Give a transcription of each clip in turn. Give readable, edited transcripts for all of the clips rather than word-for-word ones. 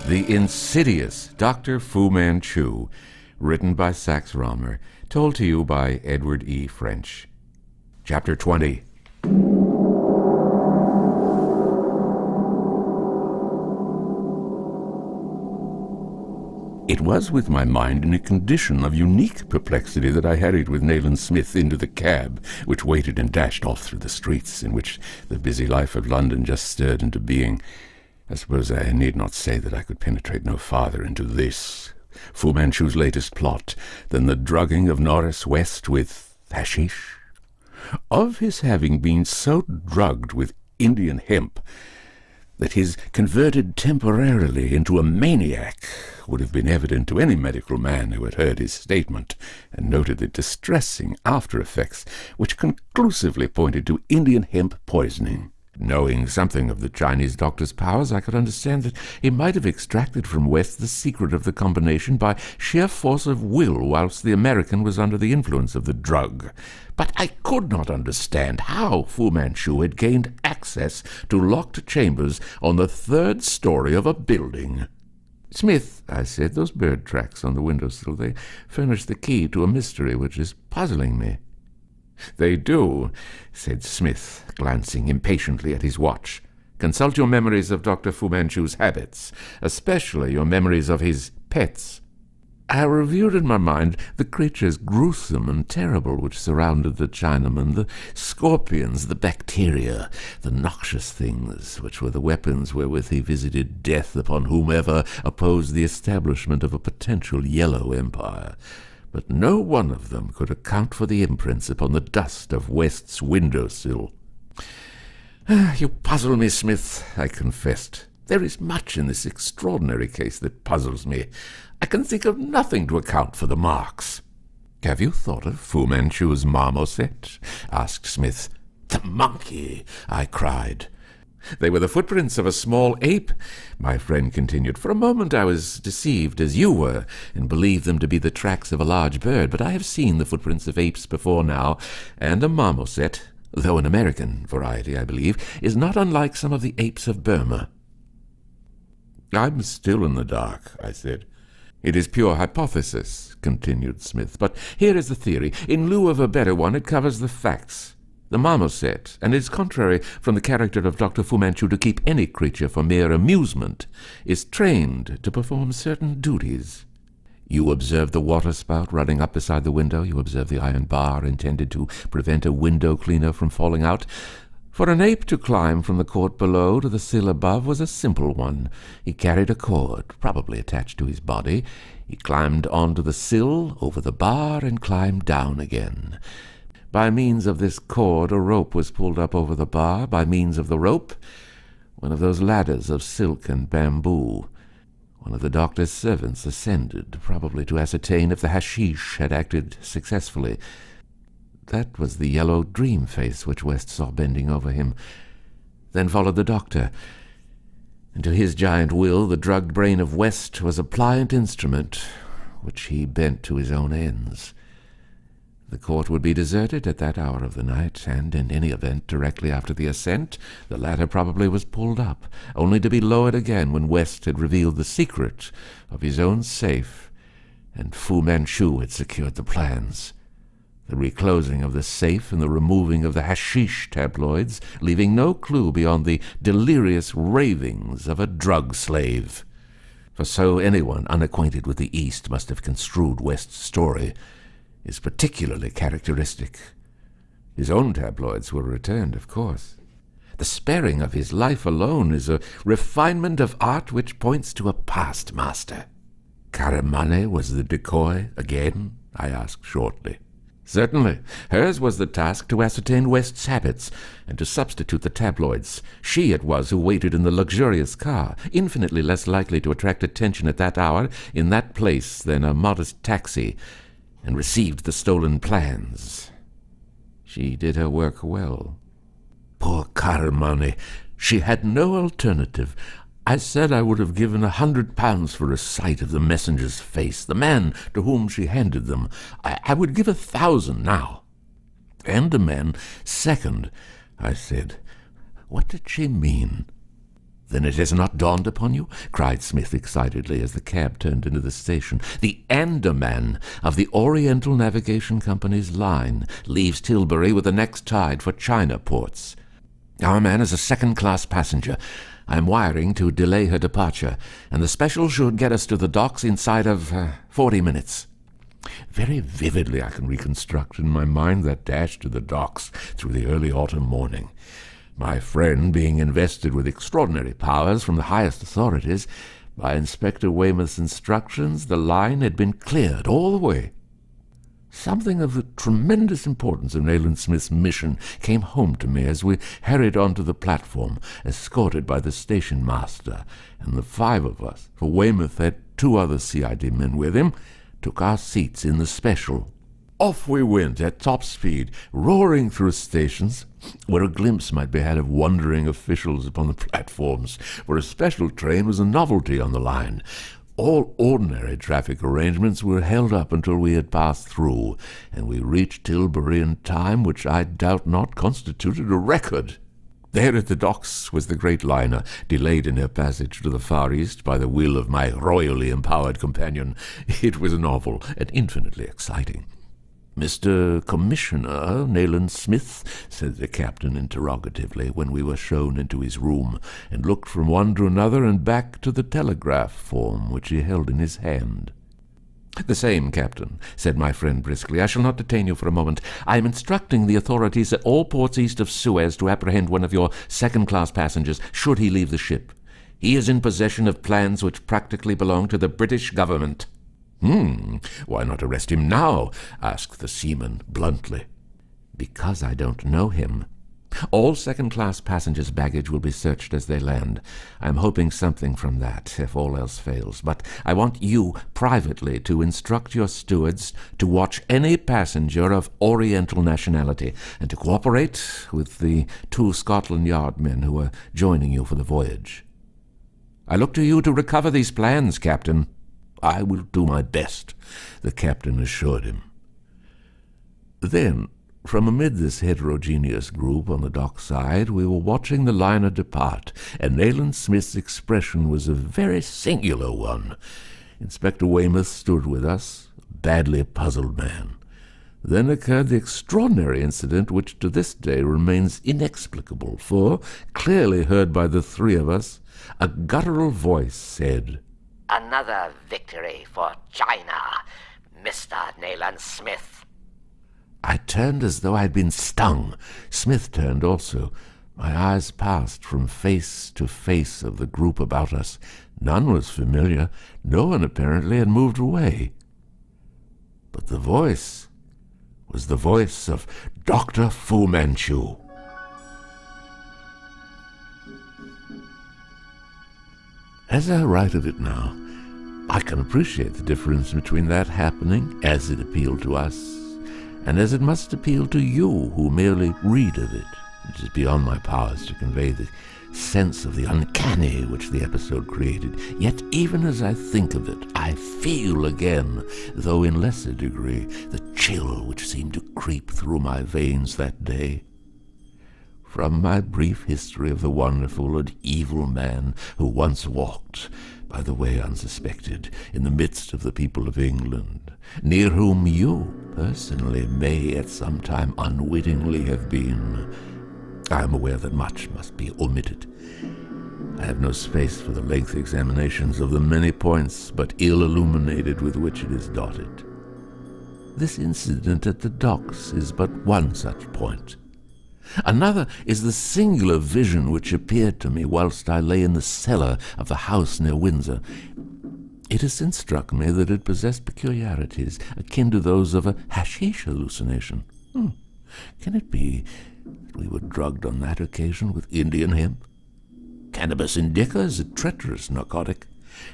The Insidious Dr. Fu Manchu, written by Sax Rohmer, told to you by Edward E.French. Chapter 20. It was with my mind in a condition of unique perplexity that I hurried with Nayland Smith into the cab, which waited and dashed off through the streets in which the busy life of London just stirred into being. I suppose I need not say that I could penetrate no farther into this, Fu Manchu's latest plot, than the drugging of Norris West with hashish. Of his having been so drugged with Indian hemp that his converted temporarily into a maniac would have been evident to any medical man who had heard his statement and noted the distressing after-effects which conclusively pointed to Indian hemp poisoning. Knowing something of the Chinese doctor's powers, I could understand that he might have extracted from West the secret of the combination by sheer force of will whilst the American was under the influence of the drug. But I could not understand how Fu Manchu had gained access to locked chambers on the third story of a building. "Smith," I said, "those bird tracks on the windowsill, they furnish the key to a mystery which is puzzling me." "They do," said Smith, glancing impatiently at his watch. "Consult your memories of Dr. Fu Manchu's habits, especially your memories of his pets." I reviewed in my mind the creatures gruesome and terrible which surrounded the Chinaman, the scorpions, the bacteria, the noxious things which were the weapons wherewith he visited death upon whomever opposed the establishment of a potential yellow empire. But no one of them could account for the imprints upon the dust of West's windowsill. "You puzzle me, Smith," I confessed. "There is much in this extraordinary case that puzzles me. I can think of nothing to account for the marks." "Have you thought of Fu Manchu's marmoset?" asked Smith. "The monkey!" I cried. "They were the footprints of a small ape," my friend continued. "For a moment I was deceived, as you were, and believed them to be the tracks of a large bird, but I have seen the footprints of apes before now, and a marmoset, though an American variety, I believe, is not unlike some of the apes of Burma." "I'm still in the dark," I said. "It is pure hypothesis," continued Smith, "but here is the theory. In lieu of a better one, it covers the facts. The marmoset, and it is contrary from the character of Dr. Fu Manchu to keep any creature for mere amusement, is trained to perform certain duties. You observe the water spout running up beside the window. You observe the iron bar intended to prevent a window cleaner from falling out. For an ape to climb from the court below to the sill above was a simple one. He carried a cord, probably attached to his body. He climbed onto the sill, over the bar, and climbed down again. By means of this cord, a rope was pulled up over the bar. By means of the rope, one of those ladders of silk and bamboo. One of the doctor's servants ascended, probably to ascertain if the hashish had acted successfully. That was the yellow dream face which West saw bending over him. Then followed the doctor, and to his giant will the drugged brain of West was a pliant instrument which he bent to his own ends. The court would be deserted at that hour of the night, and in any event, directly after the ascent, the ladder probably was pulled up, only to be lowered again when West had revealed the secret of his own safe, and Fu Manchu had secured the plans. The reclosing of the safe and the removing of the hashish tabloids, leaving no clue beyond the delirious ravings of a drug slave. For so anyone unacquainted with the East must have construed West's story, is particularly characteristic. His own tabloids were returned, of course. The sparing of his life alone is a refinement of art which points to a past master. "Karamane was the decoy again?" I asked shortly. "Certainly. Hers was the task to ascertain West's habits, and to substitute the tabloids. She it was who waited in the luxurious car, infinitely less likely to attract attention at that hour in that place than a modest taxi, and received the stolen plans. She did her work well. Poor Karamane, she had no alternative. I said I would have given £100 for a sight of the messenger's face, the man to whom she handed them. I would give 1,000 now." "And a man second," I said. What did she mean? "Then it has not dawned upon you?" cried Smith excitedly as the cab turned into the station. "The Andaman of the Oriental Navigation Company's line leaves Tilbury with the next tide for China ports. Our man is a second-class passenger. I am wiring to delay her departure, and the special should get us to the docks inside of 40 minutes. Very vividly I can reconstruct in my mind that dash to the docks through the early autumn morning. My friend being invested with extraordinary powers from the highest authorities, by Inspector Weymouth's instructions, the line had been cleared all the way. Something of the tremendous importance of Nayland Smith's mission came home to me as we hurried onto the platform, escorted by the station master, and the 5 of us, for Weymouth had 2 other CID men with him, took our seats in the special. Off we went at top speed, roaring through stations, where a glimpse might be had of wondering officials upon the platforms, for a special train was a novelty on the line. All ordinary traffic arrangements were held up until we had passed through, and we reached Tilbury in time which I doubt not constituted a record. There at the docks was the great liner, delayed in her passage to the Far East by the will of my royally empowered companion. It was novel and infinitely exciting. "Mr. Commissioner Nayland Smith," said the captain interrogatively when we were shown into his room, and looked from one to another and back to the telegraph form which he held in his hand. "The same, Captain," said my friend briskly. "I shall not detain you for a moment. I am instructing the authorities at all ports east of Suez to apprehend one of your second-class passengers, should he leave the ship. He is in possession of plans which practically belong to the British government." "Why not arrest him now?" asked the seaman bluntly. "Because I don't know him. All second-class passengers' baggage will be searched as they land. I am hoping something from that, if all else fails. But I want you privately to instruct your stewards to watch any passenger of Oriental nationality, and to cooperate with the 2 Scotland Yard men who are joining you for the voyage. I look to you to recover these plans, Captain." "I will do my best," the captain assured him. Then, from amid this heterogeneous group on the dockside, we were watching the liner depart, and Nayland Smith's expression was a very singular one. Inspector Weymouth stood with us, a badly puzzled man. Then occurred the extraordinary incident which to this day remains inexplicable, for, clearly heard by the 3 of us, a guttural voice said, "Another victory for China, Mr. Nayland Smith." I turned as though I had been stung. Smith turned also. My eyes passed from face to face of the group about us. None was familiar. No one apparently had moved away. But the voice was the voice of Dr. Fu Manchu. As I write of it now, I can appreciate the difference between that happening as it appealed to us, and as it must appeal to you who merely read of it. It is beyond my powers to convey the sense of the uncanny which the episode created. Yet even as I think of it, I feel again, though in lesser degree, the chill which seemed to creep through my veins that day. From my brief history of the wonderful and evil man who once walked, by the way unsuspected, in the midst of the people of England, near whom you personally may at some time unwittingly have been, I am aware that much must be omitted. I have no space for the lengthy examinations of the many points but ill illuminated with which it is dotted. This incident at the docks is but one such point. Another is the singular vision which appeared to me whilst I lay in the cellar of the house near Windsor. It has since struck me that it possessed peculiarities akin to those of a hashish hallucination. Can it be that we were drugged on that occasion with Indian hemp? Cannabis indica is a treacherous narcotic,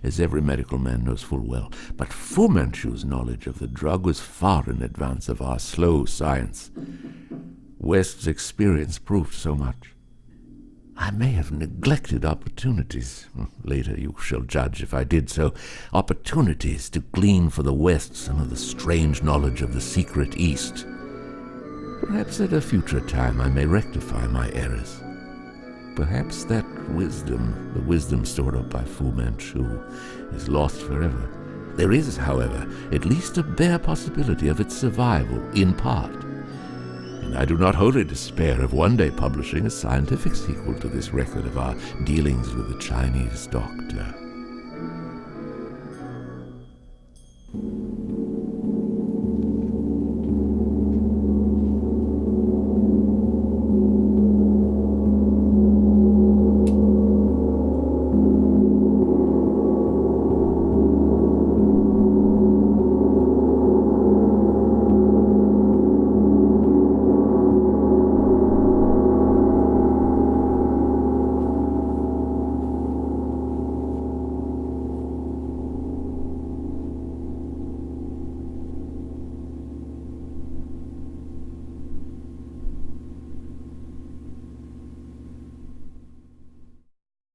as every medical man knows full well, but Fu Manchu's knowledge of the drug was far in advance of our slow science. West's experience proved so much. I may have neglected opportunities. Later you shall judge if I did so. Opportunities to glean for the West some of the strange knowledge of the secret East. Perhaps at a future time I may rectify my errors. perhaps that wisdom, the wisdom stored up by Fu Manchu, is lost forever. There is, however, at least a bare possibility of its survival, in part. And I do not wholly despair of one day publishing a scientific sequel to this record of our dealings with the Chinese doctor.